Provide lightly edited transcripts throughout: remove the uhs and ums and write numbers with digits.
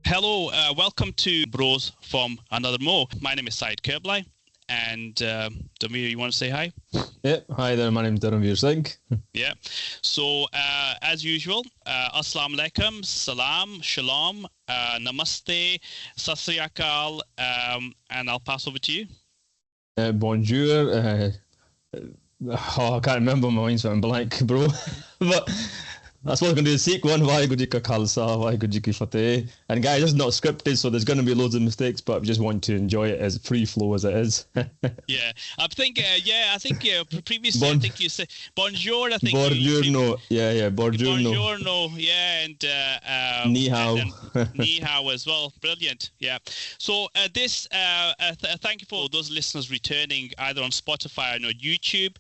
Hello, welcome to Bros from Another Mo. My name is Syed Kirblai, and Damir, you want to say hi? Yeah, hi there, my name's Dharamveer Singh. Yeah, so as usual, Assalamu alaikum, salam, shalom, namaste, sat sri akal, and I'll pass over to you. Bonjour. I can't remember, my mind's went blank, bro. But I suppose I'm going to do the sequel one. Vaheguru Ji Ka Khalsa, Vaheguru Ji Ki Fateh. And guys, it's not scripted, so there's going to be loads of mistakes, but I just want to enjoy it as free flow as it is. Yeah, I think previously I think you said bonjour. I think Buongiorno, buongiorno. Buongiorno, yeah, and Ni hao. Ni hao as well. Brilliant, yeah. So thank you for those listeners returning either on Spotify or YouTube,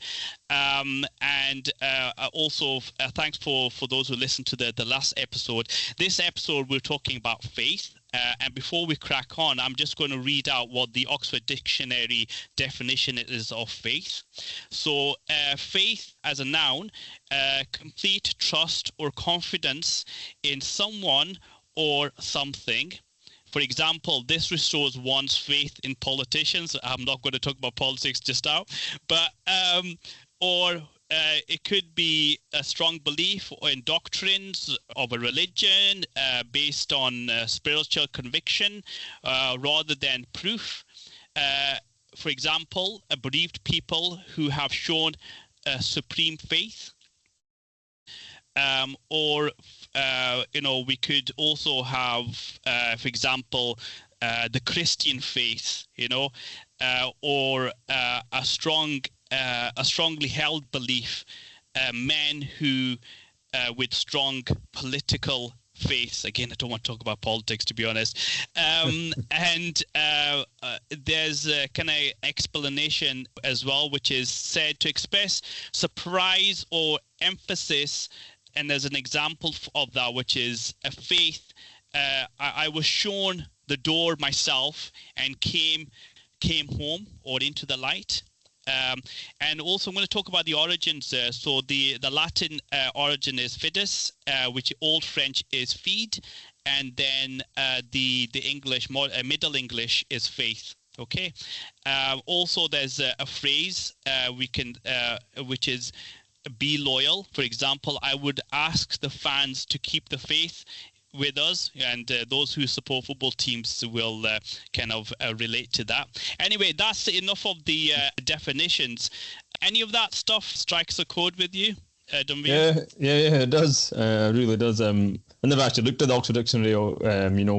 and also thanks for those who listened to the last episode. This episode we're talking about faith. And before we crack on, I'm just going to read out what the Oxford Dictionary definition is of faith. So, faith as a noun, complete trust or confidence in someone or something. For example, this restores one's faith in politicians. I'm not going to talk about politics just now, but it could be a strong belief in doctrines of a religion based on spiritual conviction rather than proof. For example, bereaved people who have shown supreme faith. We could also have, for example, the Christian faith, or a strongly held belief, men who with strong political faiths. Again, I don't want to talk about politics, to be honest. And there's a kind of explanation as well, which is said to express surprise or emphasis. And there's an example of that, which is a faith. I was shown the door myself and came home or into the light. And also I'm going to talk about the origins. So the Latin origin is fidus, which Old French is feed, and then the English, Middle English is faith. Okay. Also, there's a phrase which is be loyal. For example, I would ask the fans to keep the faith with us, and those who support football teams will kind of relate to that. Anyway, that's enough of the definitions. Any of that stuff strikes a chord with you, Dharamveer? Yeah, it does. It really does. I never actually looked at the Oxford Dictionary or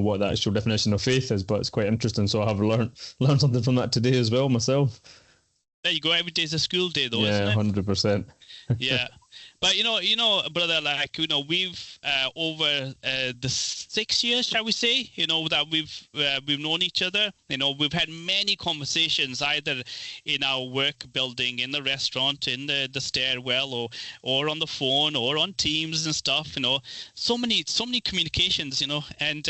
what the actual definition of faith is, but it's quite interesting. So I have learned something from that today as well myself. There you go. Every day's a school day, though, isn't it? 100%. Yeah. But brother, we've over the 6 years, shall we say, that we've known each other. We've had many conversations either in our work building, in the restaurant, in the stairwell, or on the phone, or on Teams and stuff. So many communications. And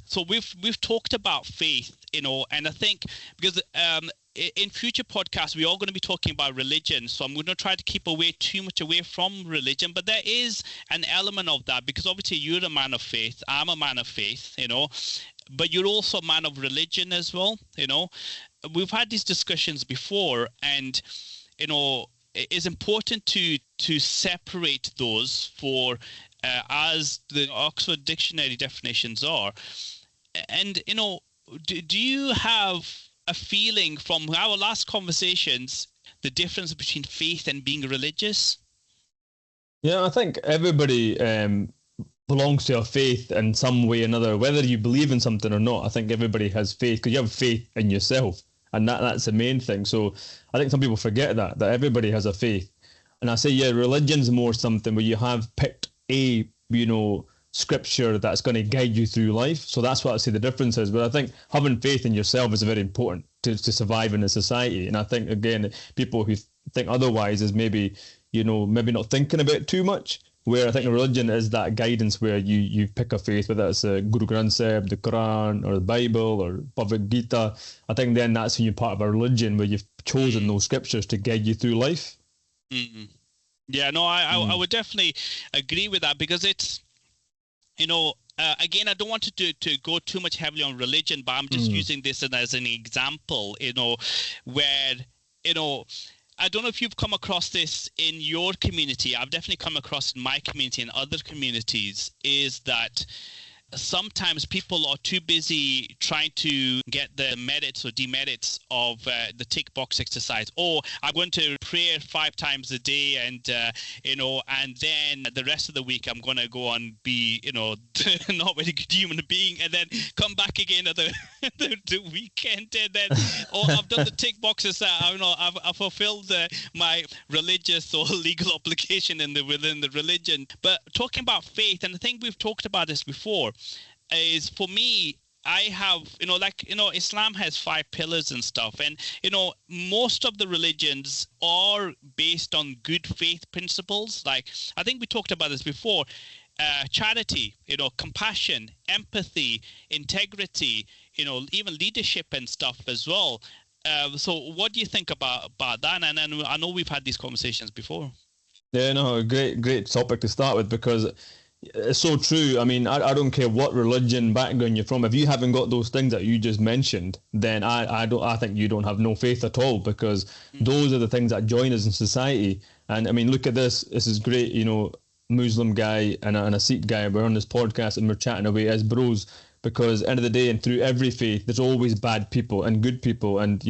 so we've talked about faith. And I think because in future podcasts, we're all going to be talking about religion. So I'm going to try to keep too much away from religion. But there is an element of that, because obviously you're a man of faith. I'm a man of faith, but you're also a man of religion as well. We've had these discussions before, and, it's important to separate those for as the Oxford Dictionary definitions are. And, do you have a feeling from our last conversations, the difference between faith and being religious? Yeah, I think everybody belongs to a faith in some way or another, whether you believe in something or not. I think everybody has faith because you have faith in yourself, and that's the main thing. So I think some people forget that everybody has a faith. And I say, yeah, religion's more something where you have picked a, scripture that's going to guide you through life. So that's what I say the difference is. But I think having faith in yourself is very important to survive in a society. And I think, again, people who think otherwise is maybe not thinking about it too much. Where I think religion is that guidance where you pick a faith, whether it's Guru Granth Sahib, the Quran, or the Bible, or Bhagavad Gita. I think then that's when you're part of a religion where you've chosen those scriptures to guide you through life. Mm-hmm. Yeah, no, I would definitely agree with that, because it's, again, I don't want to go too much heavily on religion, but I'm just using this as an example, where, I don't know if you've come across this in your community. I've definitely come across in my community and other communities, is that sometimes people are too busy trying to get the merits or demerits of the tick box exercise. Oh, I'm going to pray 5 times a day, and and then the rest of the week I'm going to go and be not very good human being, and then come back again at the weekend, and then I've done the tick boxes. I've fulfilled my religious or legal obligation within the religion. But talking about faith, and I think we've talked about this before, is for me, I have, Islam has 5 pillars and stuff. And, most of the religions are based on good faith principles. Like, I think we talked about this before, charity, compassion, empathy, integrity, even leadership and stuff as well. So what do you think about that? And I know we've had these conversations before. Yeah, no, great topic to start with, because it's so true. I mean, I don't care what religion background you're from. If you haven't got those things that you just mentioned, then I think you don't have no faith at all, because those are the things that join us in society. And I mean, look at this. This is great. Muslim guy and a Sikh guy. We're on this podcast and we're chatting away as bros, because end of the day, and through every faith, there's always bad people and good people. And,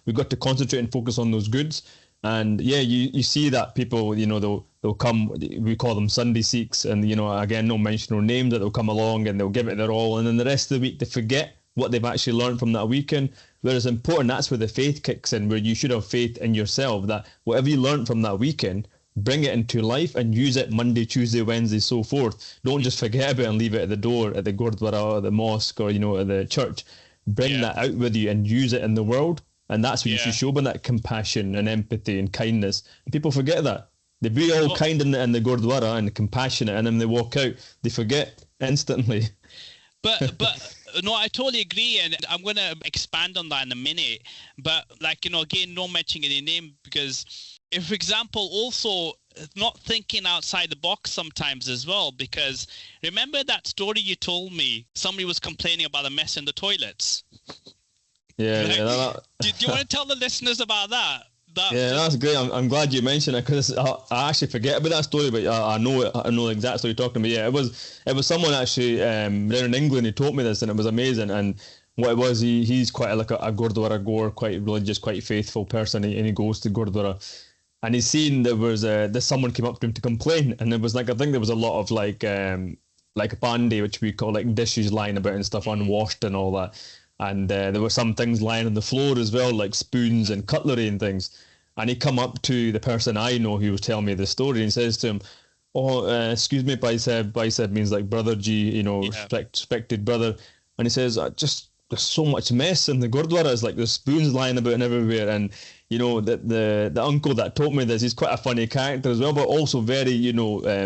we've got to concentrate and focus on those goods. And yeah, you see that people, they'll come, we call them Sunday Sikhs, and again, no mention or names, that they'll come along and they'll give it their all, and then the rest of the week they forget what they've actually learned from that weekend. Whereas important, that's where the faith kicks in, where you should have faith in yourself, that whatever you learned from that weekend, bring it into life and use it Monday, Tuesday, Wednesday, so forth. Don't just forget about it and leave it at the door, at the Gurdwara or the mosque, or at the church. Bring that out with you and use it in the world. And that's when you should show them that compassion and empathy and kindness. And people forget that. They be all kind in the Gurdwara and compassionate, and then they walk out, they forget instantly. But no, I totally agree, and I'm going to expand on that in a minute. But again, no mentioning any name, because if, for example, also not thinking outside the box sometimes as well, because remember that story you told me, somebody was complaining about a mess in the toilets? Yeah, do you want to tell the listeners about that? That's great. I'm glad you mentioned it, because I actually forget about that story, but I know the exact story you're talking about. Yeah, it was someone actually there in England who taught me this, and it was amazing. And what it was, he's quite like a Gurdwara goer, quite religious, quite faithful person, and he goes to Gurdwara, and he's seen there was this someone came up to him to complain, and there was I think there was a lot of like bandi, which we call like dishes lying about and stuff, unwashed and all that. And there were some things lying on the floor as well, like spoons and cutlery and things. And he come up to the person I know who was telling me the story, and says to him, excuse me, Bicep. Bicep means like brother G, respected brother. And he says, there's so much mess in the Gurdwara. It's like there's spoons lying about and everywhere. And, the uncle that taught me this, he's quite a funny character as well, but also very,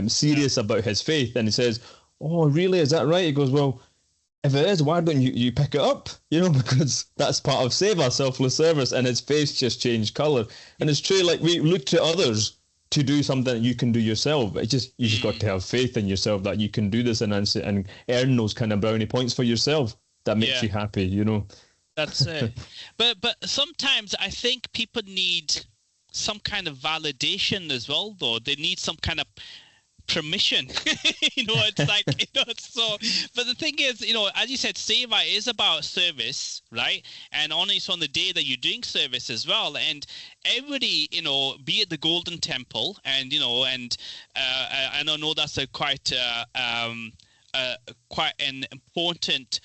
serious about his faith. And he says, oh, really? Is that right? He goes, well, if it is, why don't you pick it up? Because that's part of Seva, selfless service. And his face just changed colour. And it's true, like we look to others to do something that you can do yourself. You just got to have faith in yourself that you can do this and earn those kind of brownie points for yourself that makes you happy, That's it. But sometimes I think people need some kind of validation as well, though. They need some kind of permission. It's like, it's so, but the thing is, as you said, Seva is about service, right? And it's on the day that you're doing service as well. And everybody, be it the Golden Temple, and and I know that's a quite an important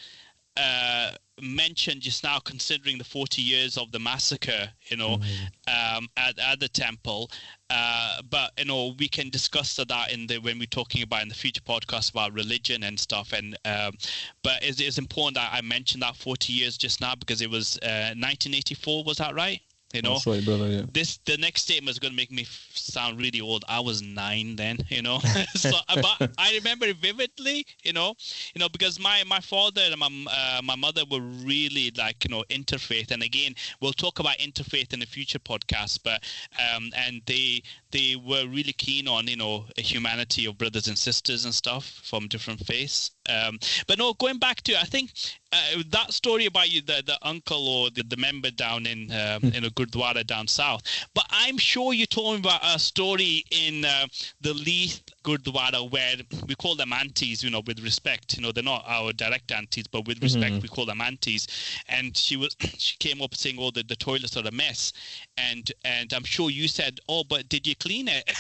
mentioned just now, considering the 40 years of the massacre, at the temple. But we can discuss that when we're talking about in the future podcast about religion and stuff. And but it's important that I mentioned that 40 years just now, because it was 1984. Was that right? You know, that's right, brother. Yeah. the next statement is going to make me sound really old. I was 9 then, you know. So, but I remember it vividly, you know, because my father and my mother were really like, you know, interfaith. And again, we'll talk about interfaith in a future podcast. But and they were really keen on, you know, humanity of brothers and sisters and stuff from different faiths. But no, going back to, I think that story about you, the uncle or the member down in a Gurdwara down south. But I'm sure you told me about a story in the Leith Gurdwara where we call them aunties, you know, with respect. You know, they're not our direct aunties, but with respect, we call them aunties. And she came up saying, "Oh, the toilets are a mess," and I'm sure you said, "Oh, but did you clean it?"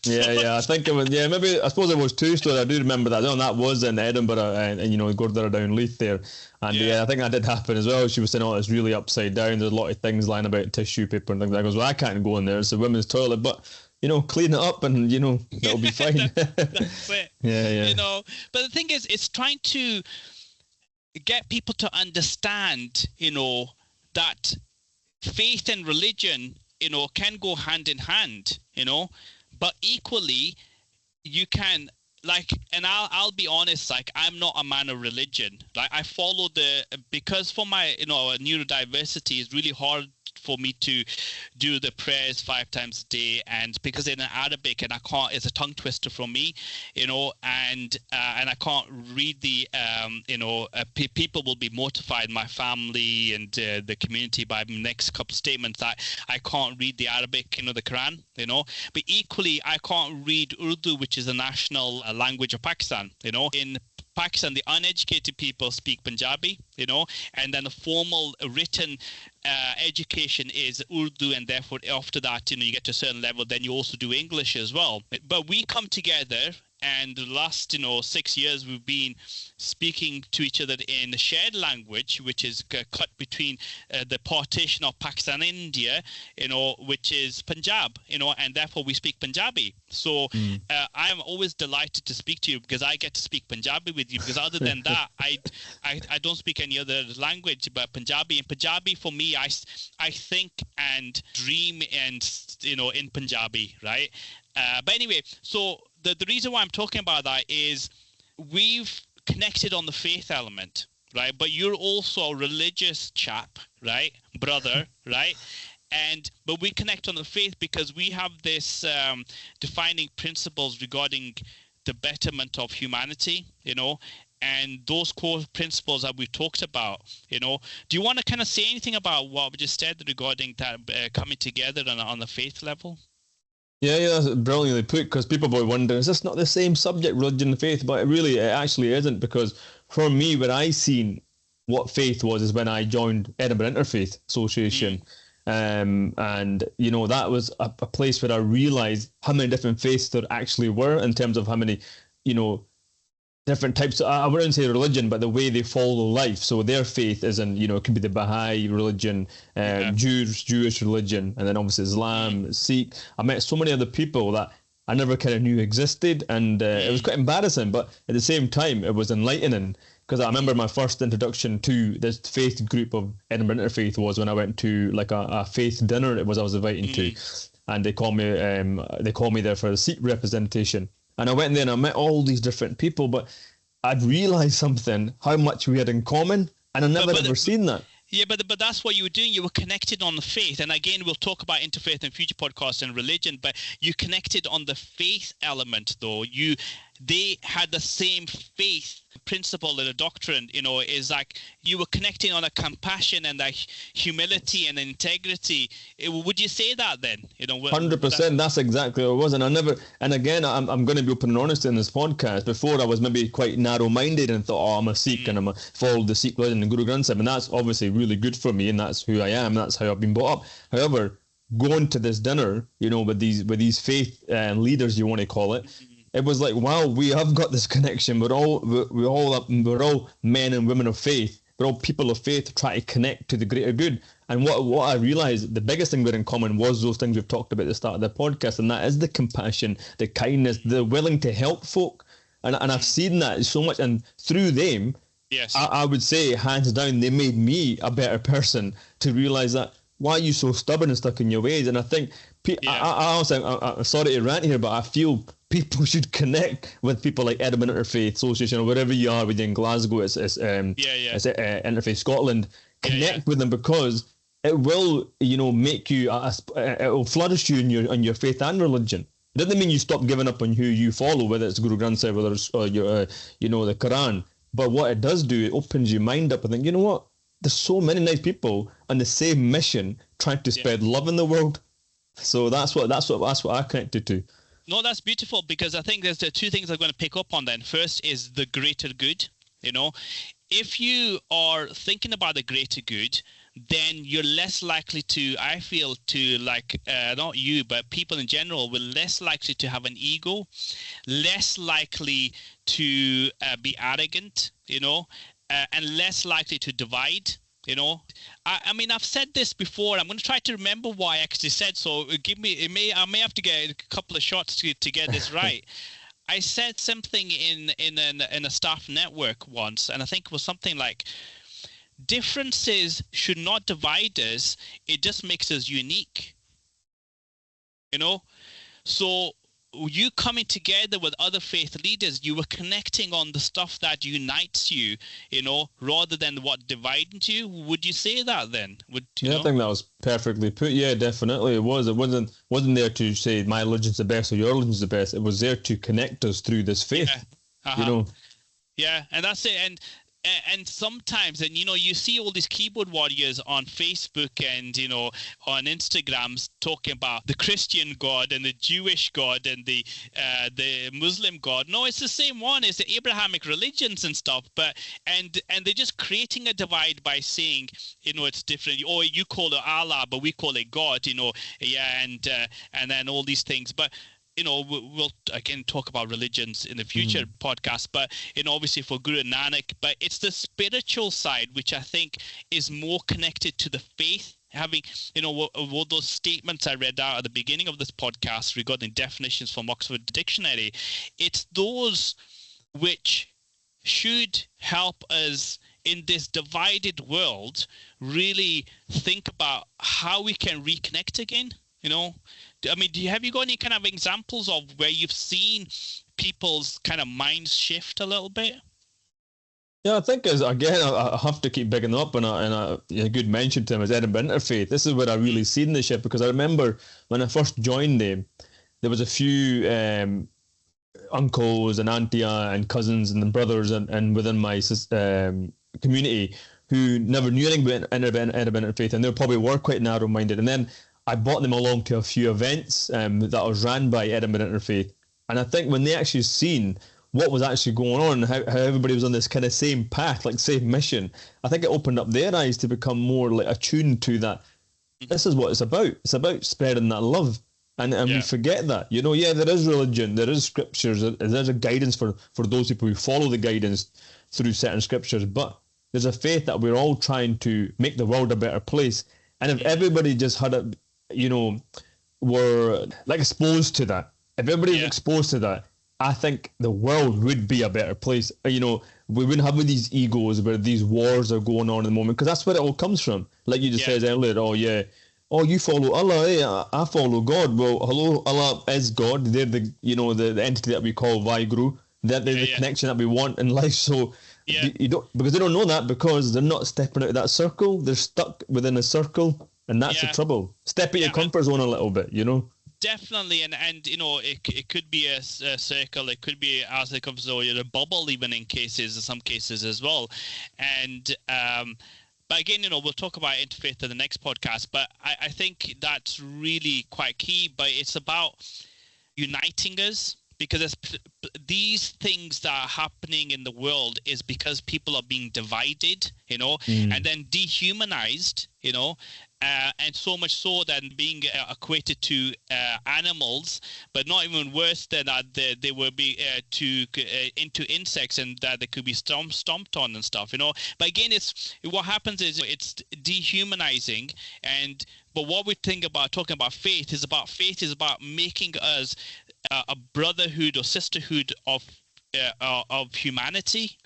Yeah. I think it was. Yeah, maybe I suppose it was 2 stories. I do remember that. And that was in Edinburgh, and you know, Gurdwara down Leith there. And yeah, I think that did happen as well. She was saying, "Oh, it's really upside down. There's a lot of things lying about, tissue paper and things like that." I goes, "Well, I can't go in there. It's a women's toilet, but you know, clean it up, and you know, that'll be fine." That's it. Yeah. You know, but the thing is, it's trying to get people to understand, you know, that faith and religion, you know, can go hand in hand, you know, but equally, you can. Like, and I'll be honest, like, I'm not a man of religion. Like, I follow because for my, you know, neurodiversity, it's really hard for me to do the prayers 5 times a day, and because in Arabic, and I can't, it's a tongue twister for me, you know, and I can't read the, you know, people will be mortified, my family and the community, by the next couple of statements that I can't read the Arabic, you know, the Quran, you know, but equally I can't read Urdu, which is the national language of Pakistan, you know. In Pakistan, the uneducated people speak Punjabi, you know, and then the formal written education is Urdu, and therefore after that, you know, you get to a certain level, then you also do English as well. But we come together, and the last, you know, 6 years we've been speaking to each other in a shared language, which is cut between the partition of Pakistan and India, you know, which is Punjab, you know, and therefore we speak Punjabi. So I'm always delighted to speak to you because I get to speak Punjabi with you, because other than that, I don't speak any other language but Punjabi. And Punjabi for me, I think and dream and, you know, in Punjabi, right? But anyway, so the reason why I'm talking about that is we've connected on the faith element, right? But you're also a religious chap, right? Brother, right? But we connect on the faith because we have this defining principles regarding the betterment of humanity, you know, and those core principles that we talked about, you know. Do you want to kind of say anything about what we just said regarding that coming together on the faith level? Yeah, that's brilliantly put, because people will wonder, is this not the same subject, religion and faith? But it actually isn't, because for me, when I seen what faith was is when I joined Edinburgh Interfaith Association. And, you know, that was a place where I realised how many different faiths there actually were, in terms of how many, you know, different types of, I wouldn't say religion, but the way they follow life. So their faith is in, you know, it could be the Baha'i religion, Jewish religion, and then obviously Islam, Sikh. I met so many other people that I never kind of knew existed, and it was quite embarrassing, but at the same time, it was enlightening, because I remember my first introduction to this faith group of Edinburgh Interfaith was when I went to like a faith dinner. I was invited to, and they called me there for a Sikh representation. And I went there and I met all these different people, but I'd realised something, how much we had in common, and I never ever seen that. Yeah, but that's what you were doing. You were connected on the faith. And again, we'll talk about interfaith in future podcasts and religion, but you connected on the faith element, though. They had the same faith principle and a doctrine, you know, is like you were connecting on a compassion and a humility and integrity. Would you say that then? You know, 100%. That's exactly what it was. And again, I'm going to be open and honest in this podcast. Before, I was maybe quite narrow-minded and thought, oh, I'm a Sikh and I'm follow the Sikh religion and Guru Granth Sahib, and that's obviously really good for me, and that's who I am. That's how I've been brought up. However, going to this dinner, you know, with these faith leaders, you want to call it, it was like, wow, we have got this connection. We're all men and women of faith. We're all people of faith trying to connect to the greater good. And what I realized, the biggest thing we had in common was those things we've talked about at the start of the podcast, and that is the compassion, the kindness, the willing to help folk. And I've seen that so much, and through them, yes, I would say hands down, they made me a better person to realize that why are you so stubborn and stuck in your ways? And I think, I'm sorry to rant here, but I feel people should connect with people like Edinburgh Interfaith Association or wherever you are within Glasgow. It's Interfaith Scotland. Connect with them, because it will, make you. It will flourish you in your faith and religion. It doesn't mean you stop giving up on who you follow, whether it's Guru Granth Sahib, whether it's your, the Quran. But what it does do, it opens your mind up and think, you know what? There's so many nice people on the same mission trying to spread love in the world. So that's what I connected to. No, that's beautiful, because I think there's the two things I'm going to pick up on then. First is the greater good. If you are thinking about the greater good, then you're less likely to, I feel, to not you, but people in general will less likely to have an ego, less likely to be arrogant, and less likely to divide. I mean, I've said this before. I'm going to try to remember why I actually said so. I may have to get a couple of shots to get this right. I said something in a staff network once, and I think it was something like, differences should not divide us. It just makes us unique. So you coming together with other faith leaders, you were connecting on the stuff that unites you, rather than what divides you. Would you say that then? I think that was perfectly put. Yeah, definitely it was. It wasn't there to say my religion's the best or your religion's the best. It was there to connect us through this faith. Yeah, and that's it. And sometimes, and you see all these keyboard warriors on Facebook and on Instagrams talking about the Christian God and the Jewish God and the Muslim God. No, it's the same one. It's the Abrahamic religions and stuff. But and they're just creating a divide by saying it's different. Or you call it Allah, but we call it God. And then all these things. But we'll again talk about religions in the future podcast, but obviously for Guru Nanak, but it's the spiritual side which I think is more connected to the faith. Having all those statements I read out at the beginning of this podcast regarding definitions from Oxford Dictionary, it's those which should help us in this divided world really think about how we can reconnect again. I mean, have you got any kind of examples of where you've seen people's kind of minds shift a little bit? Yeah, I think I have to keep bigging up, and a good mention to him is Edinburgh Interfaith. This is where I really seen the shift, because I remember when I first joined them, there was a few uncles and auntie and cousins and brothers and within my community who never knew anything about Edinburgh Interfaith, and they probably were quite narrow-minded. And then I brought them along to a few events that was ran by Edinburgh Interfaith. And I think when they actually seen what was actually going on, how everybody was on this kind of same path, like same mission, I think it opened up their eyes to become more like attuned to that. This is what it's about. It's about spreading that love. And we forget that. There is religion, there is scriptures, there's a guidance for those people who follow the guidance through certain scriptures, but there's a faith that we're all trying to make the world a better place. And if everybody just had it, were like exposed to that. If everybody was exposed to that, I think the world would be a better place. We wouldn't have these egos where these wars are going on at the moment, because that's where it all comes from. Like you just said earlier, you follow Allah, I follow God. Well, hello, Allah is God. They're the the entity that we call Vaheguru. They're the connection that we want in life. So because they don't know that, because they're not stepping out of that circle. They're stuck within a circle. And that's the trouble. Step out your comfort zone a little bit, Definitely, and it could be a circle, it could be as a comfort zone, a bubble, even in some cases as well. And but again, we'll talk about interfaith in the next podcast. But I think that's really quite key. But it's about uniting us, because these things that are happening in the world is because people are being divided, and then dehumanized, and so much so that being equated to animals, but not even worse than that, they will be into insects, and that they could be stomped on and stuff, But again, what happens is it's dehumanizing, but what we think about talking about faith is about making us a brotherhood or sisterhood of humanity.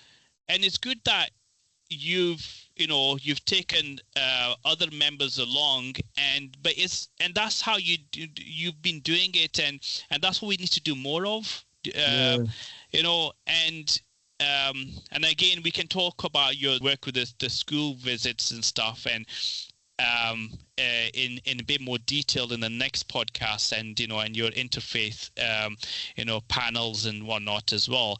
And it's good that you've you've taken other members along, and that's how you've been doing it, and that's what we need to do more of. And again, we can talk about your work with the school visits and stuff, and in a bit more detail in the next podcast, and and your interfaith panels and whatnot as well.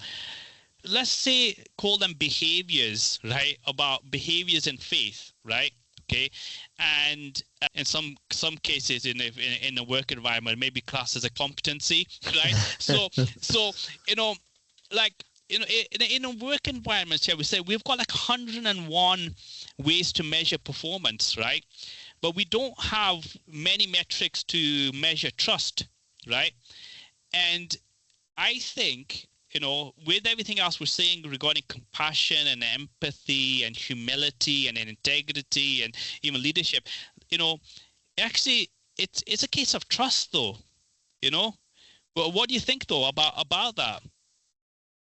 Let's say call them behaviors, right? About behaviors in faith, right? Okay, and in some cases in a work environment, maybe classed as a competency, right? So like in a work environment, shall we say, we've got like 101 ways to measure performance, right? But we don't have many metrics to measure trust, right? And I think, with everything else we're saying regarding compassion and empathy and humility and integrity and even leadership, actually it's a case of trust, though, But what do you think, though, about that?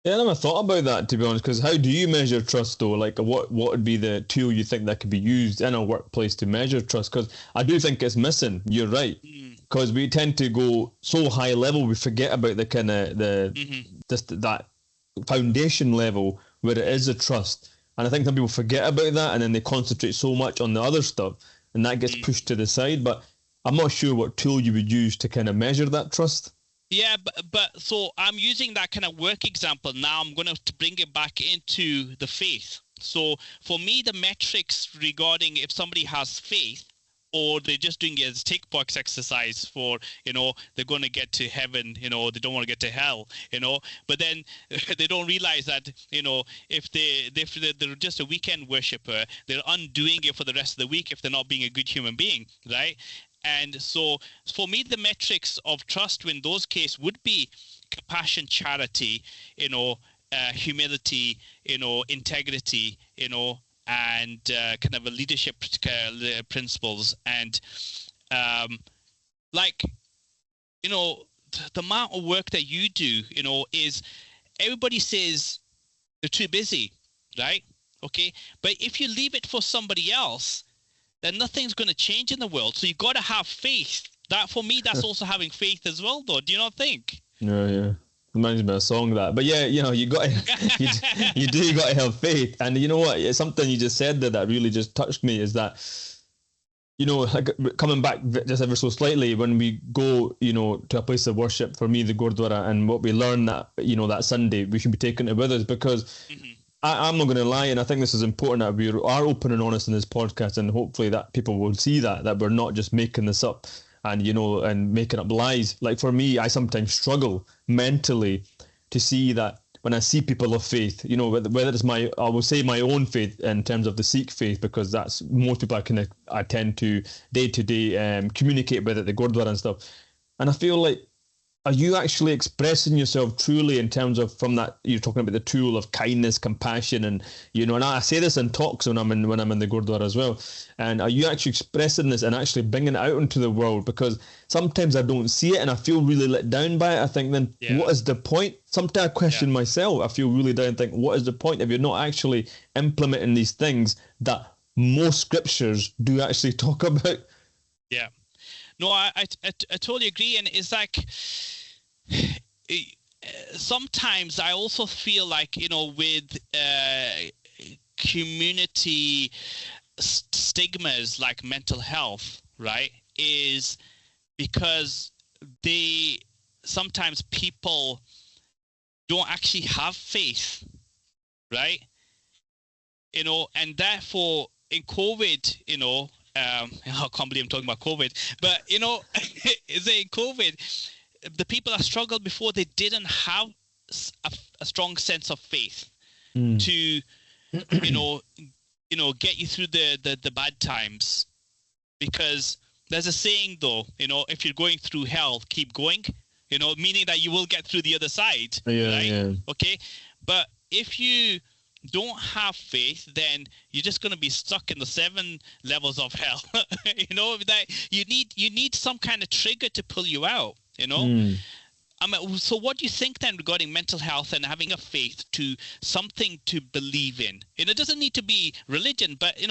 Yeah, I never thought about that, to be honest, because how do you measure trust, though? Like, what would be the tool you think that could be used in a workplace to measure trust? Because I do think it's missing. You're right. Because we tend to go so high level, we forget about the kind of just that foundation level where it is a trust. And I think some people forget about that, and then they concentrate so much on the other stuff, and that gets pushed to the side. But I'm not sure what tool you would use to kind of measure that trust. Yeah, but so I'm using that kind of work example. Now I'm going to bring it back into the faith. So for me, the metrics regarding if somebody has faith, or they're just doing it as a tick box exercise for, they're going to get to heaven, they don't want to get to hell, but then they don't realize that, if they're just a weekend worshiper, they're undoing it for the rest of the week if they're not being a good human being, right? And so for me, the metrics of trust in those cases would be compassion, charity, humility, integrity, and kind of a leadership principles. And the amount of work that you do, is everybody says they're too busy, right? Okay. But if you leave it for somebody else, then nothing's going to change in the world. So you got to have faith. That, for me, that's also having faith as well, though. Do you not think? Yeah. Reminds me of a song, that. But yeah, you got to, you got to have faith. And you know what? It's something you just said that really just touched me, is that, like coming back just ever so slightly, when we go, to a place of worship, for me, the Gurdwara, and what we learn that, that Sunday, we should be taking it with us, because I'm not going to lie, and I think this is important that we are open and honest in this podcast, and hopefully that people will see that we're not just making this up and, and making up lies. Like for me, I sometimes struggle mentally to see that when I see people of faith, whether it's I will say my own faith in terms of the Sikh faith, because that's most people I tend to day-to-day communicate with at the Gurdwara and stuff. And I feel like, are you actually expressing yourself truly in terms of, from that, you're talking about the tool of kindness, compassion, and and I say this in talks when I'm in the Gurdwara as well. And are you actually expressing this and actually bringing it out into the world? Because sometimes I don't see it and I feel really let down by it. I think, then what is the point? Sometimes I question myself. I feel really down and think, what is the point if you're not actually implementing these things that most scriptures do actually talk about? Yeah. No, I totally agree. And it's like, sometimes I also feel like, with community stigmas like mental health, right, is because sometimes people don't actually have faith, right? And therefore in COVID, I can't believe I'm talking about COVID, but is in COVID, the people that struggled before, they didn't have a strong sense of faith to, get you through the bad times. Because there's a saying, though, if you're going through hell, keep going, meaning that you will get through the other side, right? Yeah. Okay, but if you don't have faith, then you're just going to be stuck in the 7 levels of hell. That you need some kind of trigger to pull you out, So what do you think then regarding mental health and having a faith to something to believe in? It doesn't need to be religion, but it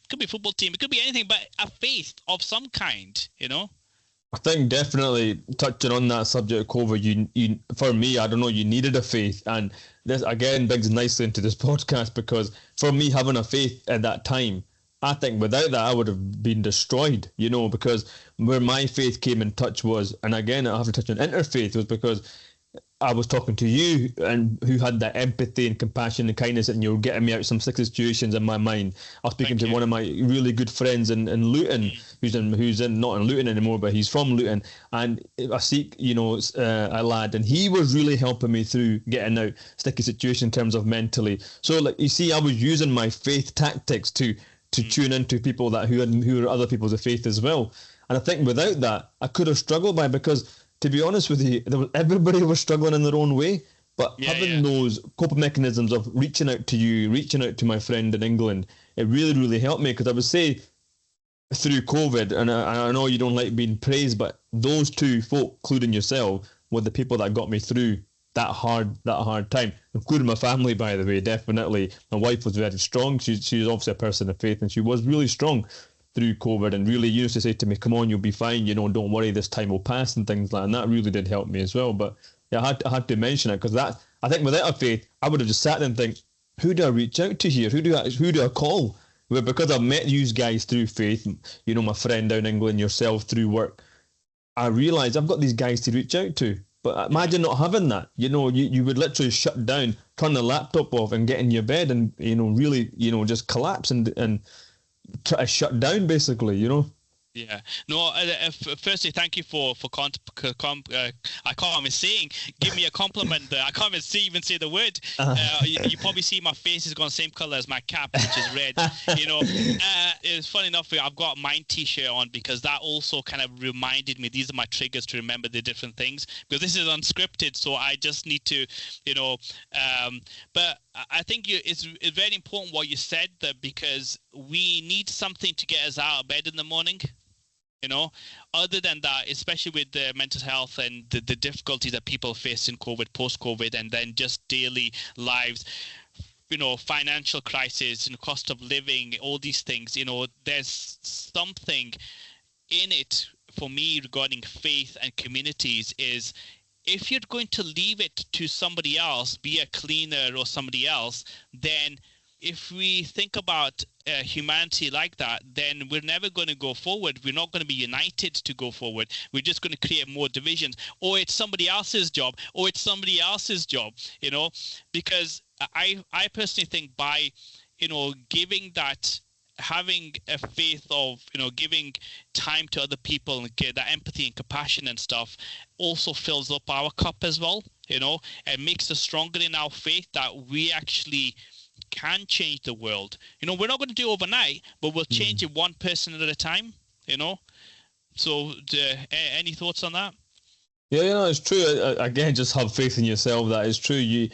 could be a football team, it could be anything, but a faith of some kind. I think definitely touching on that subject of COVID, you for me, I don't know, you needed a faith, and this again brings nicely into this podcast because for me, having a faith at that time, I think without that I would have been destroyed, because where my faith came in touch was, and again I have to touch on interfaith, was because I was talking to you and who had that empathy and compassion and kindness, and you were getting me out of some sticky situations in my mind. I was speaking to one of my really good friends in Luton, who's not in Luton anymore, but he's from Luton, and a Sikh, a lad, and he was really helping me through getting out sticky situations in terms of mentally. So, like, you see, I was using my faith tactics to tune into people who are other people's of faith as well. And I think without that, I could have struggled because, to be honest with you, everybody was struggling in their own way. But having those coping mechanisms of reaching out to you, reaching out to my friend in England, it really, really helped me. Because I would say through COVID, and I know you don't like being praised, but those two folk, including yourself, were the people that got me through that hard time, including my family, by the way, definitely. My wife was very strong. She's obviously a person of faith, and she was really strong through COVID, and really used to say to me, come on, you'll be fine, don't worry, this time will pass, and things like that. And that really did help me as well. But yeah, I had to mention it because I think without a faith, I would have just sat there and think, who do I reach out to here? Who do I call? Well, because I've met you guys through faith, my friend down in England, yourself through work, I realised I've got these guys to reach out to. But imagine not having that. You would literally shut down, turn the laptop off, and get in your bed, and really, just collapse and try to shut down, basically. Yeah. No. Firstly, thank you for I can't even saying. Give me a compliment there. I can't even say the word. You probably see my face has gone same color as my cap, which is red. It's funny enough. I've got mine T-shirt on because that also kind of reminded me. These are my triggers to remember the different things because this is unscripted, so I just need to, But I think it's very important what you said there because we need something to get us out of bed in the morning. Other than that, especially with the mental health and the difficulties that people face in COVID, post-COVID, and then just daily lives, financial crisis, cost of living, all these things, there's something in it for me regarding faith and communities is if you're going to leave it to somebody else, be a cleaner or somebody else, then if we think about humanity like that, then we're never going to go forward. We're not going to be united to go forward. We're just going to create more divisions. Or it's somebody else's job. Because I personally think by, giving that, having a faith of, giving time to other people and get that empathy and compassion and stuff also fills up our cup as well, and makes us stronger in our faith that we actually can change the world. We're not going to do it overnight, but we'll change it one person at a time. So any thoughts on that? Yeah, it's true. Again, just have faith in yourself. That is true. You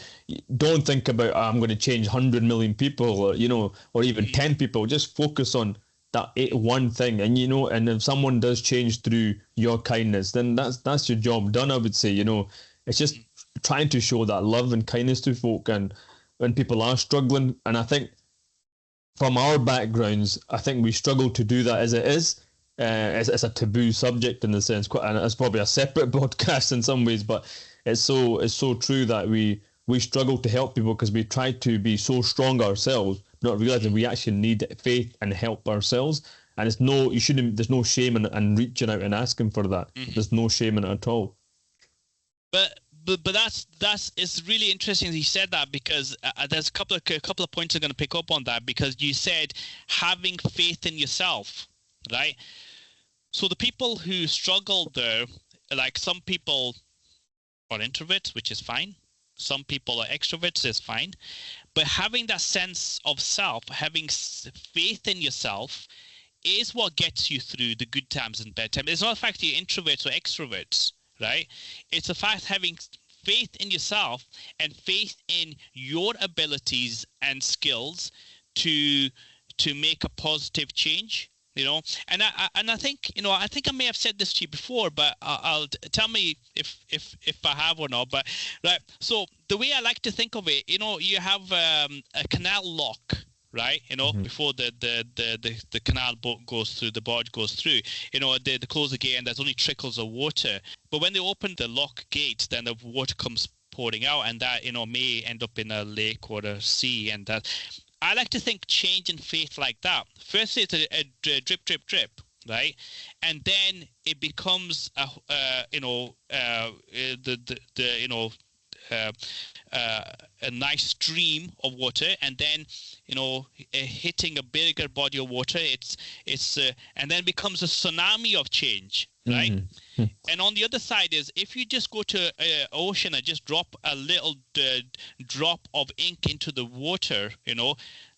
don't think about I'm going to change 100 million people, or even 10 people. Just focus on that one thing, and and if someone does change through your kindness, then that's your job done. I would say, it's just trying to show that love and kindness to folk, and when people are struggling. And I think from our backgrounds, I think we struggle to do that as it is. It's a taboo subject in the sense, and it's probably a separate podcast in some ways, but it's so true that we struggle to help people because we try to be so strong ourselves, not realizing we actually need faith and help ourselves. And there's no shame in reaching out and asking for that. There's no shame in it at all. But that's it's really interesting that you said that because there's a couple of points I'm going to pick up on that because you said having faith in yourself, right? So the people who struggle there, like some people are introverts, which is fine. Some people are extroverts, is fine. But having that sense of self, having faith in yourself, is what gets you through the good times and bad times. It's not the fact you're introverts or extroverts. Right? It's a fact having faith in yourself and faith in your abilities and skills to make a positive change. And I think I may have said this to you before, but I'll tell me if I have or not. But right, so the way I like to think of it, you have a canal lock, right? Before the canal boat goes through, the barge goes through. They close the gate and there's only trickles of water. But when they open the lock gate, then the water comes pouring out, and that may end up in a lake or a sea, and that. I like to think change in faith like that. First, it's a drip, drip, drip, right? And then it becomes a nice stream of water, and then hitting a bigger body of water. It's and then becomes a tsunami of change, right? Mm-hmm. And on the other side is if you just go to an ocean and just drop a little drop of ink into the water,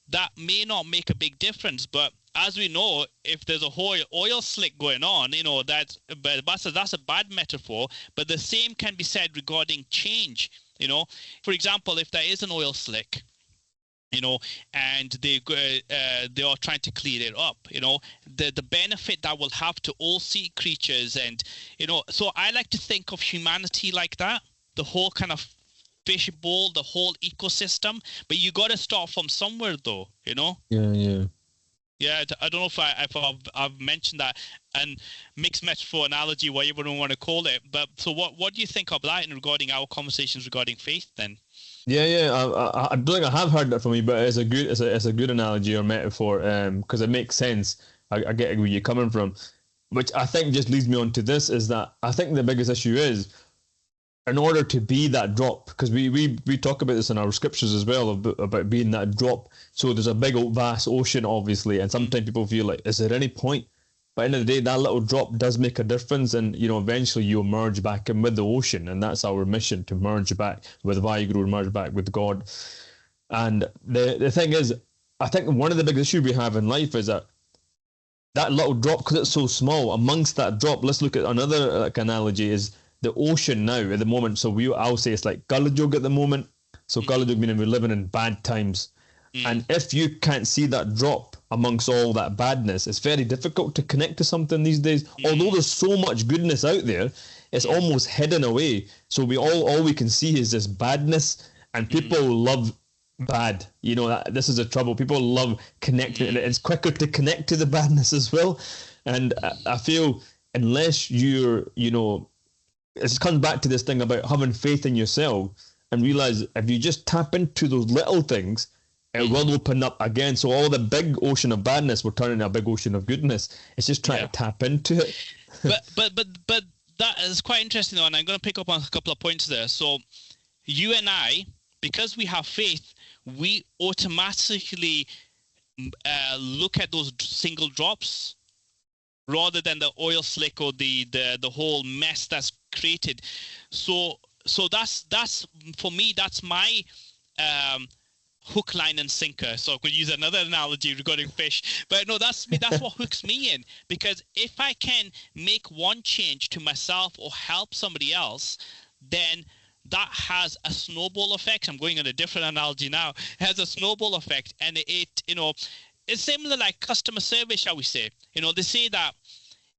that may not make a big difference. But as we know, if there's a whole oil slick going on, that's a bad metaphor. But the same can be said regarding change. For example, if there is an oil slick, and they are trying to clean it up, the benefit that will have to all sea creatures, and so I like to think of humanity like that, the whole kind of fishbowl, the whole ecosystem. But you got to start from somewhere, though. Yeah, I don't know if I've mentioned that, and mixed metaphor analogy, whatever you want to call it. But so what do you think of that in regarding our conversations regarding faith then? I don't think I have heard that from you, but it's a good analogy or metaphor, because it makes sense. I get where you're coming from, which I think just leads me on to this, is that I think the biggest issue is, in order to be that drop, because we talk about this in our scriptures as well, about being that drop. So there's a big old vast ocean, obviously, and sometimes people feel like, is there any point? But at the end of the day, that little drop does make a difference, and eventually you merge back in with the ocean, and that's our mission, to merge back with Vaheguru, merge back with God. And the thing is, I think one of the biggest issues we have in life is that little drop, because it's so small, amongst that drop, let's look at another analogy, is the ocean now at the moment. So I'll say it's like Gulladjog at the moment. So Gulladjog meaning we're living in bad times. And if you can't see that drop amongst all that badness, it's very difficult to connect to something these days. Although there's so much goodness out there, it's almost hidden away. So all we can see is this badness, and people love bad. This is the trouble. People love connecting, and it's quicker to connect to the badness as well. And I feel unless you're, it comes back to this thing about having faith in yourself and realize if you just tap into those little things, it will open up again. So all the big ocean of badness will turn into a big ocean of goodness. It's just trying to tap into it. but that is quite interesting, though, and I'm going to pick up on a couple of points there. So you and I, because we have faith, we automatically look at those single drops rather than the oil slick or the whole mess that's created. So that's for me, that's my hook, line, and sinker. So I could use another analogy regarding fish, but no, that's me. That's what hooks me in, because if I can make one change to myself or help somebody else, then that has a snowball effect. I'm going on a different analogy now. It has a snowball effect, and it's similar like customer service, shall we say. They say that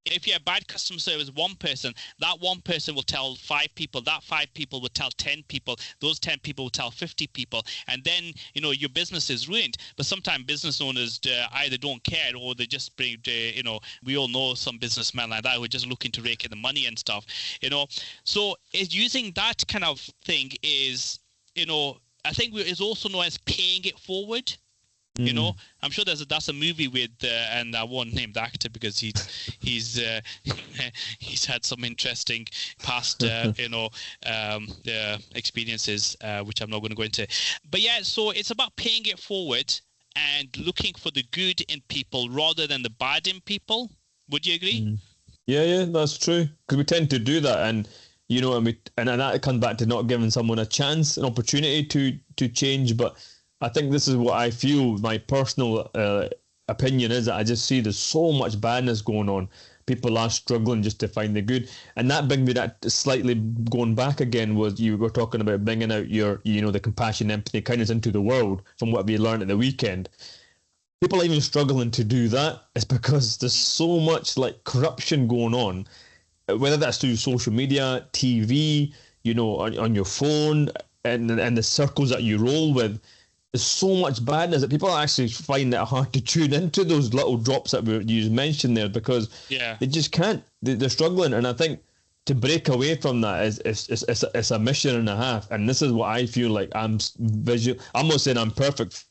if you have bad customer service, that one person will tell 5 people, that 5 people will tell 10 people, those 10 people will tell 50 people, and then, your business is ruined. But sometimes business owners either don't care, or they just bring, we all know some businessmen like that who are just looking to rake in the money and stuff, So using that kind of thing is, I think it's also known as paying it forward. I'm sure that's a movie with and I won't name the actor because he's had some interesting past experiences which I'm not going to go into. But yeah, so it's about paying it forward and looking for the good in people rather than the bad in people. Would you agree? Yeah, that's true, because we tend to do that, and and that comes back to not giving someone a chance, an opportunity to change. But I think this is what I feel, my personal opinion is, that I just see there's so much badness going on. People are struggling just to find the good. And that brings me that slightly going back again, was you were talking about bringing out your, the compassion, empathy, kindness into the world from what we learned at the weekend. people are even struggling to do that is because there's so much like corruption going on, whether that's through social media, TV, on your phone, and the circles that you roll with. There's so much badness that people actually find it hard to tune into those little drops that you mentioned there, because they just can't. They're struggling, and I think to break away from that is a mission and a half. And this is what I feel like I'm not saying I'm perfect,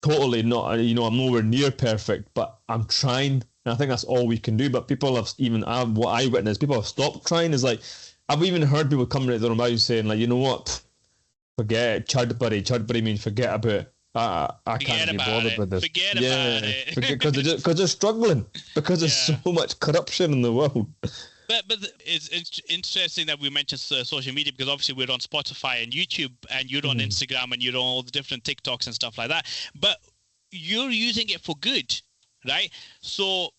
totally not. I'm nowhere near perfect, but I'm trying. And I think that's all we can do. But people what I witnessed, people have stopped trying. Is like, I've even heard people coming out their mouth saying, like, you know what, forget it, Chudbury means forget about it. I can't be bothered with this. Forget about it. Because they're struggling, because there's so much corruption in the world. But it's interesting that we mentioned social media, because obviously we're on Spotify and YouTube, and you're on Instagram, and you're on all the different TikToks and stuff like that. But you're using it for good, right? So,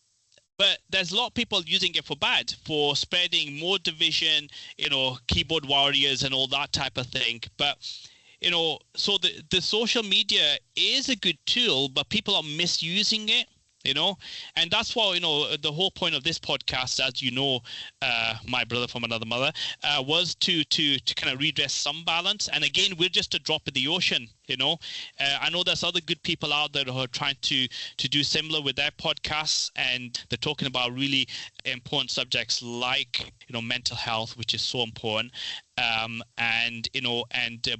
but there's a lot of people using it for bad, for spreading more division, keyboard warriors and all that type of thing. But, so the social media is a good tool, but people are misusing it. And that's why, the whole point of this podcast, as my brother from another mother, was to kind of redress some balance. And again, we're just a drop in the ocean. I know there's other good people out there who are trying to do similar with their podcasts, and they're talking about really important subjects like mental health, which is so important, and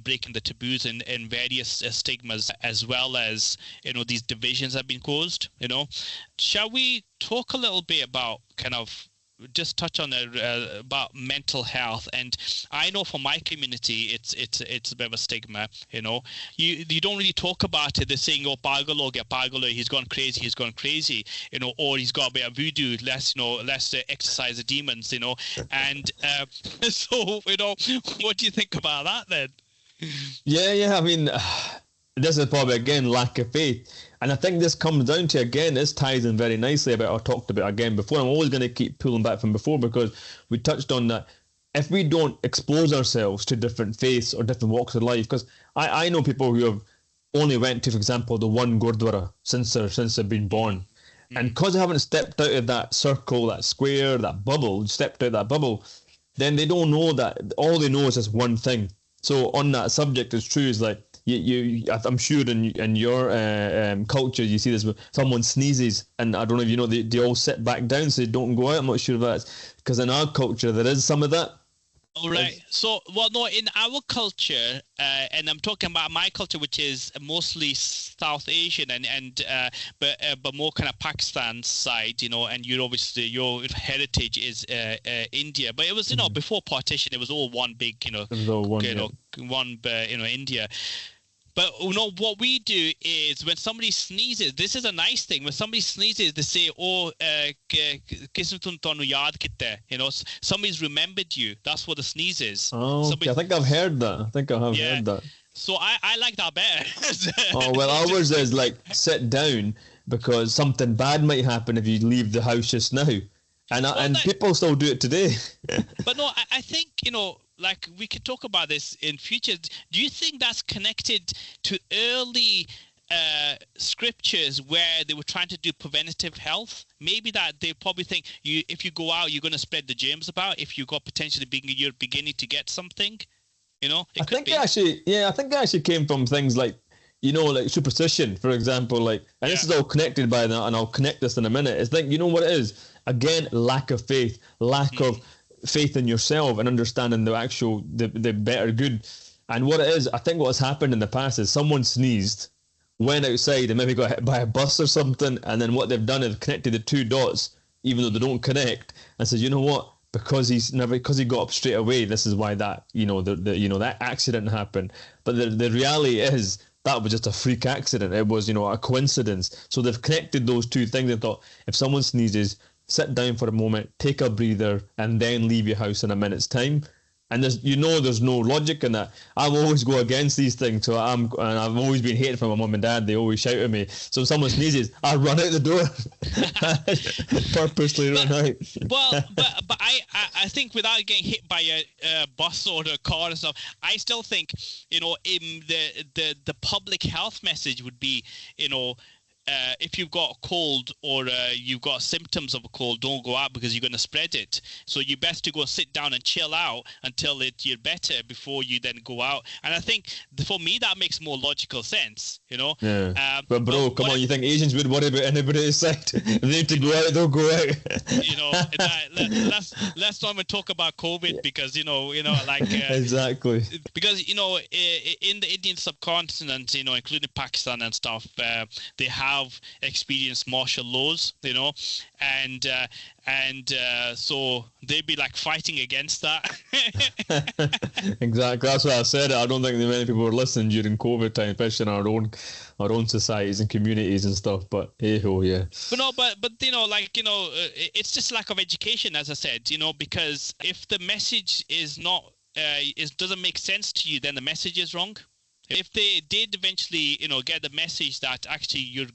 breaking the taboos and various stigmas, as well as these divisions have been caused. Shall we talk a little bit about kind of just touch on about mental health? And I know for my community, it's a bit of a stigma. You don't really talk about it. They're saying, "Oh, Pagalo, he's gone crazy," or he's got a bit of voodoo. Let's exercise the demons, And so, what do you think about that then? Yeah. I mean, this is probably again lack of faith. And I think this comes down to, again, this ties in very nicely about what I talked about again before. I'm always going to keep pulling back from before, because we touched on that. If we don't expose ourselves to different faiths or different walks of life, because I know people who have only went to, for example, the one Gurdwara since they've been born. And because they haven't stepped out of that circle, that square, that bubble, then they don't know that. All they know is just one thing. So on that subject, it's true, is like, I'm sure in your culture you see this, where someone sneezes, and I don't know if they all sit back down so they don't go out. I'm not sure if that's because in our culture there is some of that. All right. So, no, in our culture, and I'm talking about my culture, which is mostly South Asian but more kind of Pakistan side, and you're obviously, your heritage is India. But it was, before partition, it was all one big, India. But what we do is, when somebody sneezes, this is a nice thing. When somebody sneezes, they say, "Oh, somebody's remembered you." That's what the sneeze is. Oh, I think I've heard that. Heard that. So I like that better. Oh, well, ours is like, sit down, because something bad might happen if you leave the house just now. And people still do it today. But no, I think, like, we could talk about this in future. Do you think that's connected to early scriptures where they were trying to do preventative health? Maybe that they probably think if you go out, you're going to spread the germs about. If you got potentially you're beginning to get something, I think it actually came from things like, like superstition, for example, and this is all connected by that, and I'll connect this in a minute. It's like, what it is? Again, lack of faith, lack of faith in yourself and understanding the better good. And what it is, I think what has happened in the past is someone sneezed, went outside and maybe got hit by a bus or something, and then what they've done is connected the two dots, even though they don't connect, and says, you know what, because he got up straight away, this is why that that accident happened. But the reality is that was just a freak accident. It was a coincidence. So they've connected those two things and thought, if someone sneezes, sit down for a moment, take a breather, and then leave your house in a minute's time. And there's no logic in that. I always go against these things. So and I've always been hated from my mum and dad. They always shout at me. So if someone sneezes, I run out the door. Purposely run out. Well, but I think without getting hit by a bus or a car and stuff, I still think, in the public health message would be, if you've got a cold or you've got symptoms of a cold, don't go out because you're going to spread it. So you best to go sit down and chill out until you're better before you then go out. And I think for me that makes more logical sense, Yeah. But bro, come on, you think Asians would worry about anybody's side? If they need to go out, they'll go out. Let's not even talk about COVID because exactly. Because in the Indian subcontinent, including Pakistan and stuff, they have experienced martial laws, and so they'd be like fighting against that. Exactly, that's why I said it. I don't think that many people were listening during COVID time, especially in our own societies and communities and stuff. But hey ho, yeah. But it's just lack of education, as I said, because if the message is not doesn't make sense to you, then the message is wrong. If they did eventually, get the message that actually you're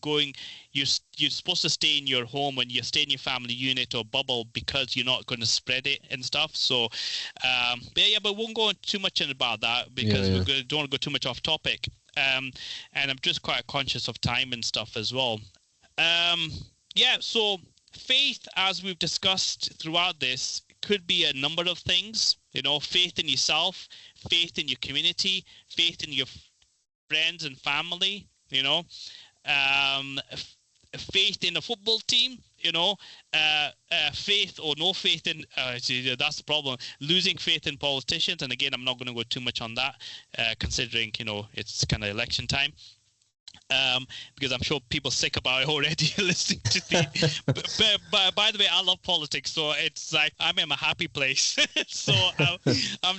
supposed to stay in your home and you stay in your family unit or bubble because you're not going to spread it and stuff. So, but we won't go too much about that because we don't want to go too much off topic. And I'm just quite conscious of time and stuff as well. So faith, as we've discussed throughout this, could be a number of things. Faith in yourself, faith in your community, faith in your friends and family, faith in a football team, faith or no faith in, that's the problem, losing faith in politicians. And again, I'm not going to go too much on that, considering, it's kind of election time. Because I'm sure people sick about it already listening to the. But by the way, I love politics, so it's like I'm in a happy place. So I'm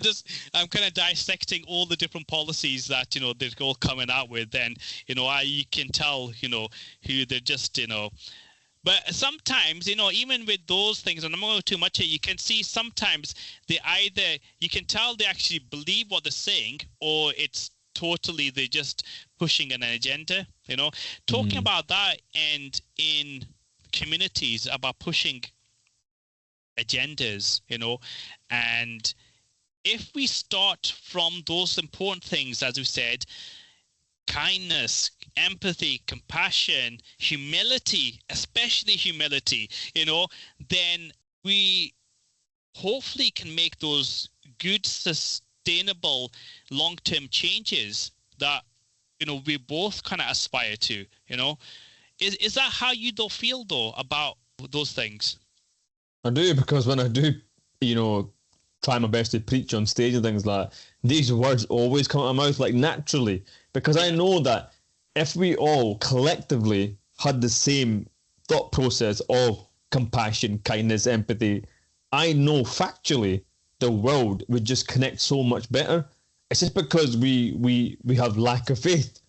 kind of dissecting all the different policies that they're all coming out with, and you can tell who they're just But sometimes, even with those things, and I'm not going too much here, you can see sometimes you can tell they actually believe what they're saying, or it's totally they're just pushing an agenda. Talking about that, and in communities about pushing agendas, and if we start from those important things, as we said, kindness, empathy, compassion, humility, especially humility, then we hopefully can make those good, sustainable, long-term changes that we both kind of aspire to. Is that how you don't feel though about those things? I do, because when I do try my best to preach on stage and things like that, these words always come out of my mouth like naturally, because I know that if we all collectively had the same thought process of compassion, kindness, empathy, I know factually the world would just connect so much better. It's just because we have lack of faith.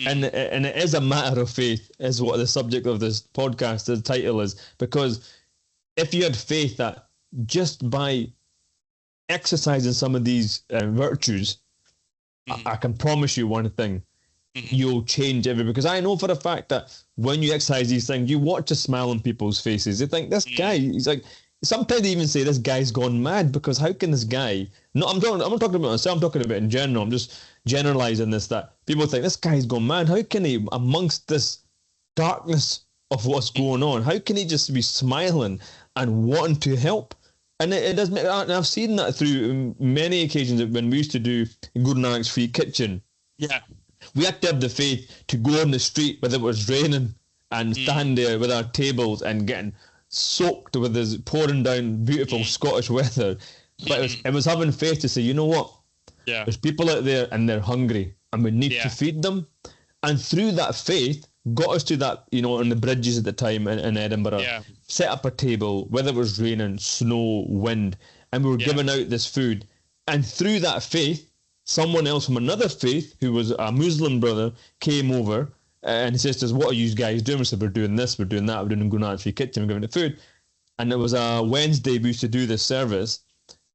And it is a matter of faith, is what the subject of this podcast, the title is. Because if you had faith that just by exercising some of these virtues, I can promise you one thing, you'll change everything. Because I know for a fact that when you exercise these things, you watch a smile on people's faces. You think, this guy, he's like, sometimes they even say this guy's gone mad, because how can this guy, I'm not talking about myself, I'm talking about in general, I'm just generalizing this, that people think this guy's gone mad. How can he, amongst this darkness of what's going on, how can he just be smiling and wanting to help? And it does make, and I've seen that through many occasions when we used to do Guru Nanak's Free Kitchen. Yeah. We had to have the faith to go on the street whether it was raining and stand there with our tables and getting soaked with this pouring down beautiful Scottish weather. But it was having faith to say, you know what? Yeah. There's people out there and they're hungry and we need to feed them. And through that faith, got us to that, on the bridges at the time in Edinburgh, set up a table, whether it was raining, snow, wind, and we were giving out this food. And through that faith, someone else from another faith, who was a Muslim brother, came over and he says to us, what are you guys doing? We said, we're doing this, we're doing that, we're doing Guru Nanak's Free Kitchen, we're giving it food. And it was a Wednesday we used to do this service.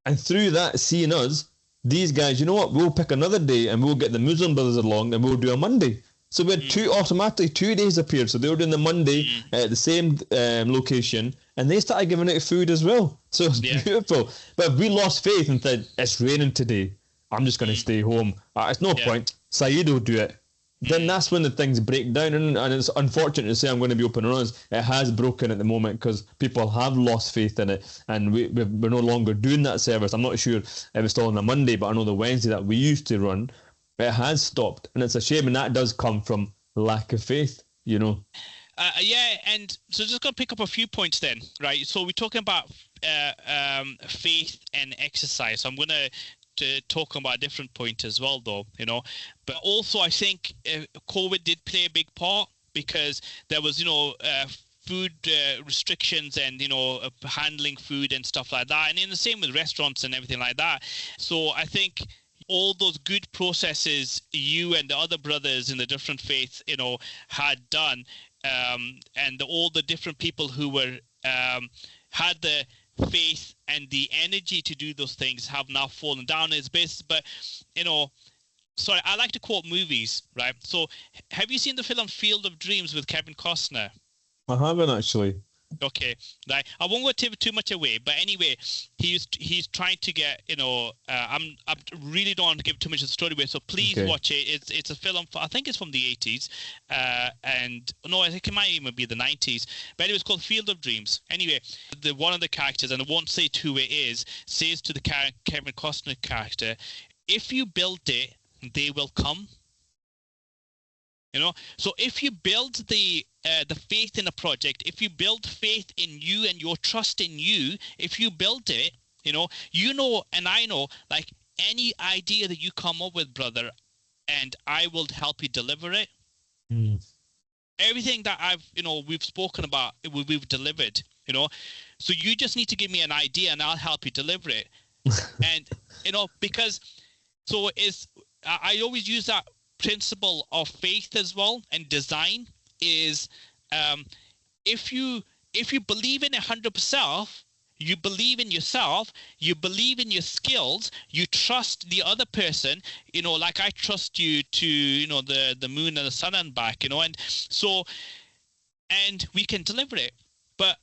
And through that, seeing us, these guys, you know what, we'll pick another day and we'll get the Muslim brothers along and we'll do a Monday. So we had automatically 2 days appeared. So they were doing the Monday at the same location, and they started giving out food as well. So it's beautiful. But if we lost faith and said, it's raining today, I'm just going to stay home. It's no point. Saeed will do it. Then that's when the things break down, and it's unfortunate to say, I'm going to be open and honest, it has broken at the moment because people have lost faith in it, and we're no longer doing that service. I'm not sure if it's still on a Monday, but I know the Wednesday that we used to run, it has stopped, and it's a shame, and that does come from lack of faith, you know. And so just going to pick up a few points then, right? So we're talking about faith and exercise. So I'm going to talk about a different point as well, though, you know. But also, I think COVID did play a big part because there was, food restrictions and, handling food and stuff like that. And in the same with restaurants and everything like that. So I think all those good processes you and the other brothers in the different faiths, had done, and all the different people who were had the faith and the energy to do those things have now fallen down as base. But sorry, I like to quote movies, right? So have you seen the film Field of Dreams with Kevin Costner? I haven't actually. Okay, right. I won't go too much away, but anyway, he's trying to get, I really don't want to give too much of the story away, so please watch it. It's a film, I think it's from the 80s, and no, I think it might even be the 90s. But anyway, it's called Field of Dreams. Anyway, one of the characters, and I won't say who it is, says to the Kevin Costner character, "If you build it, they will come." So if you build the faith in a project, if you build faith in you and your trust in you, if you build it, and I know, like any idea that you come up with, brother, and I will help you deliver it. Everything that we've spoken about, we've delivered, so you just need to give me an idea and I'll help you deliver it. And, because I always use that principle of faith as well, and design is if you believe in 100%, you believe in yourself, you believe in your skills, you trust the other person, like I trust you to the moon and the sun and back, and we can deliver it. But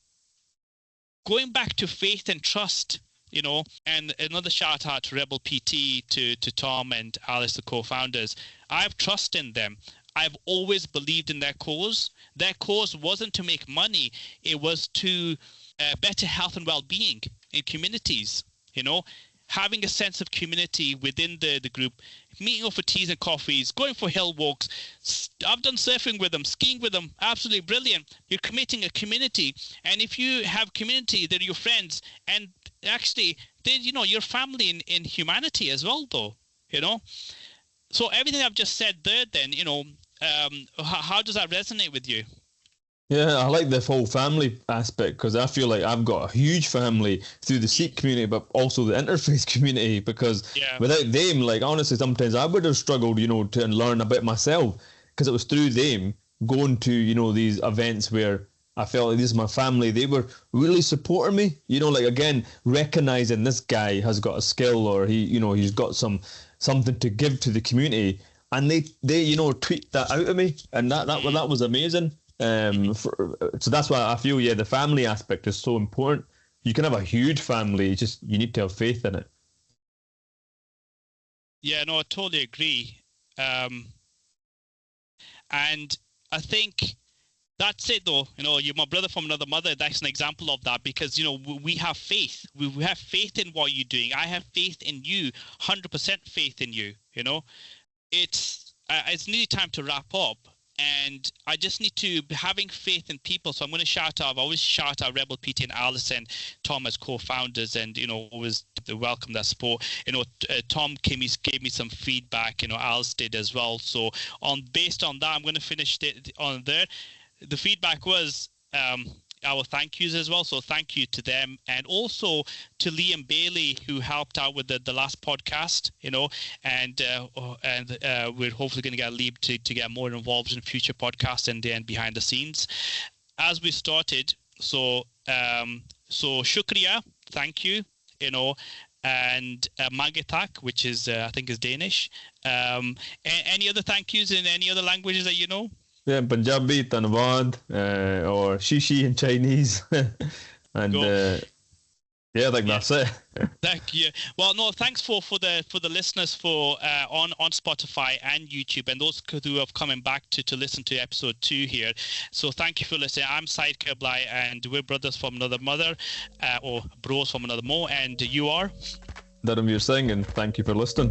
going back to faith and trust, and another shout out to Rebel PT, to Tom and Alice, the co-founders. I have trust in them. I've always believed in their cause. Their cause wasn't to make money. It was to better health and well-being in communities, having a sense of community within the group, meeting up for teas and coffees, going for hill walks. I've done surfing with them, skiing with them. Absolutely brilliant. You're creating a community. And if you have community, they're your friends. And actually, they're, your family in humanity as well, though, So everything I've just said there, then, how does that resonate with you? Yeah, I like the whole family aspect because I feel like I've got a huge family through the Sikh community, but also the interfaith community, because without them, like honestly, sometimes I would have struggled, to learn a bit myself, because it was through them going to, these events where I felt like this is my family. They were really supporting me, like again, recognizing this guy has got a skill, or he's got something to give to the community, and they tweet that out of me, and that was amazing. So that's why I feel the family aspect is so important. You can have a huge family, just you need to have faith in it. Yeah, no, I totally agree. And I think that's it, though. You're my brother from another mother. That's an example of that, because we have faith. We have faith in what you're doing. I have faith in you, 100% faith in you. It's nearly time to wrap up. And I just need to be having faith in people. So I'm going to shout out. I've always shout out Rebel PT and Alice and Tom as co-founders, and always welcome that support. Tom gave me some feedback. Alice did as well. So based on that, I'm going to finish on there. The feedback was our thank yous as well. So thank you to them, and also to Liam Bailey, who helped out with the last podcast, and we're hopefully going to get Liam to get more involved in future podcasts and behind the scenes as we started. So shukriya, thank you, and Mangetak, which is I think is Danish. Any other thank yous in any other languages that you know? Yeah, Punjabi, Tanwad, or Shishi in Chinese. And yeah, I think that's it. Thank you. Well, no, thanks for the listeners for on Spotify and YouTube, and those who have coming back to listen to episode 2 here. So thank you for listening. I'm Syed Kirblai, and we're brothers from another mother, or bros from another mo, and you are Dharamveer Singh, and thank you for listening.